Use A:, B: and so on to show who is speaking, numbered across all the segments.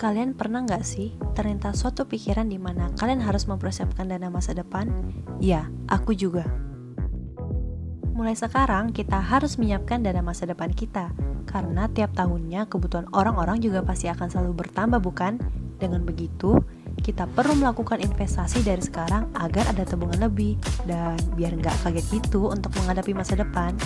A: Kalian pernah nggak sih terlintas suatu pikiran di mana kalian harus mempersiapkan dana masa depan? Ya, aku juga. Mulai sekarang kita harus menyiapkan dana masa depan kita, karena tiap tahunnya kebutuhan orang-orang juga pasti akan selalu bertambah, bukan? Dengan begitu, kita perlu melakukan investasi dari sekarang agar ada tabungan lebih, dan biar nggak kaget gitu untuk menghadapi masa depan.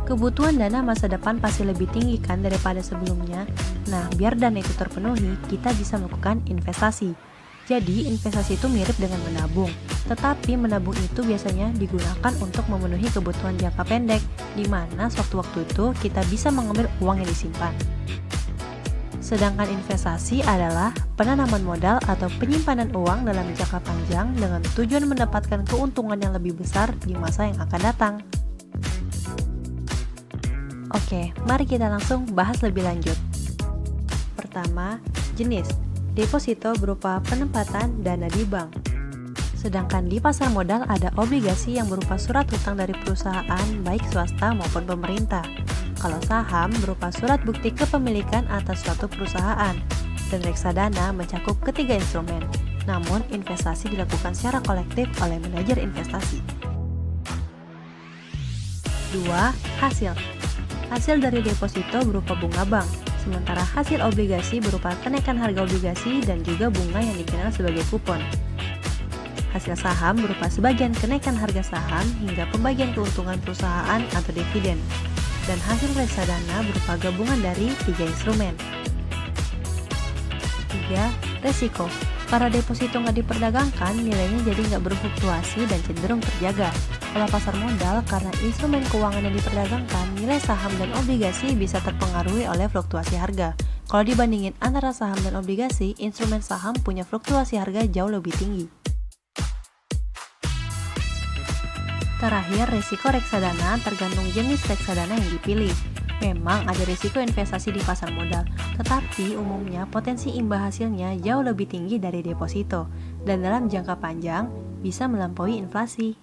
A: Kebutuhan dana masa depan pasti lebih tinggi kan daripada sebelumnya. Nah, biar dana itu terpenuhi, kita bisa melakukan investasi. Jadi, investasi itu mirip dengan menabung. Tetapi menabung itu biasanya digunakan untuk memenuhi kebutuhan jangka pendek, di mana sewaktu-waktu itu kita bisa mengambil uang yang disimpan. Sedangkan investasi adalah penanaman modal atau penyimpanan uang dalam jangka panjang dengan tujuan mendapatkan keuntungan yang lebih besar di masa yang akan datang. Oke, mari kita langsung bahas lebih lanjut. Pertama, jenis deposito berupa penempatan dana di bank. Sedangkan di pasar modal ada obligasi yang berupa surat hutang dari perusahaan baik swasta maupun pemerintah. Kalau saham berupa surat bukti kepemilikan atas suatu perusahaan. Dan reksadana mencakup ketiga instrumen. Namun investasi dilakukan secara kolektif oleh manajer investasi. 2. Hasil. Hasil dari deposito berupa bunga bank, sementara hasil obligasi berupa kenaikan harga obligasi dan juga bunga yang dikenal sebagai kupon. Hasil saham berupa sebagian kenaikan harga saham hingga pembagian keuntungan perusahaan atau dividen. Dan hasil reksadana berupa gabungan dari 3 instrumen. 3. Resiko. Para deposito nggak diperdagangkan, nilainya jadi nggak berfluktuasi dan cenderung terjaga. Kalau pasar modal, karena instrumen keuangan yang diperdagangkan, nilai saham dan obligasi bisa terpengaruhi oleh fluktuasi harga. Kalau dibandingin antara saham dan obligasi, instrumen saham punya fluktuasi harga jauh lebih tinggi. Terakhir, risiko reksadana tergantung jenis reksadana yang dipilih. Memang ada risiko investasi di pasar modal, tetapi umumnya potensi imbal hasilnya jauh lebih tinggi dari deposito, dan dalam jangka panjang bisa melampaui inflasi.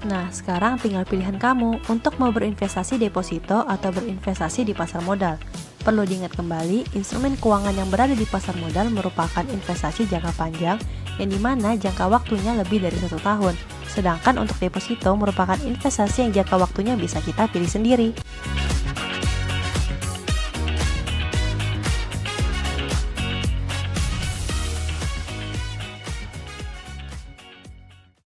A: Nah, sekarang tinggal pilihan kamu untuk mau berinvestasi deposito atau berinvestasi di pasar modal. Perlu diingat kembali, instrumen keuangan yang berada di pasar modal merupakan investasi jangka panjang yang dimana jangka waktunya lebih dari 1 tahun. Sedangkan untuk deposito merupakan investasi yang jangka waktunya bisa kita pilih sendiri.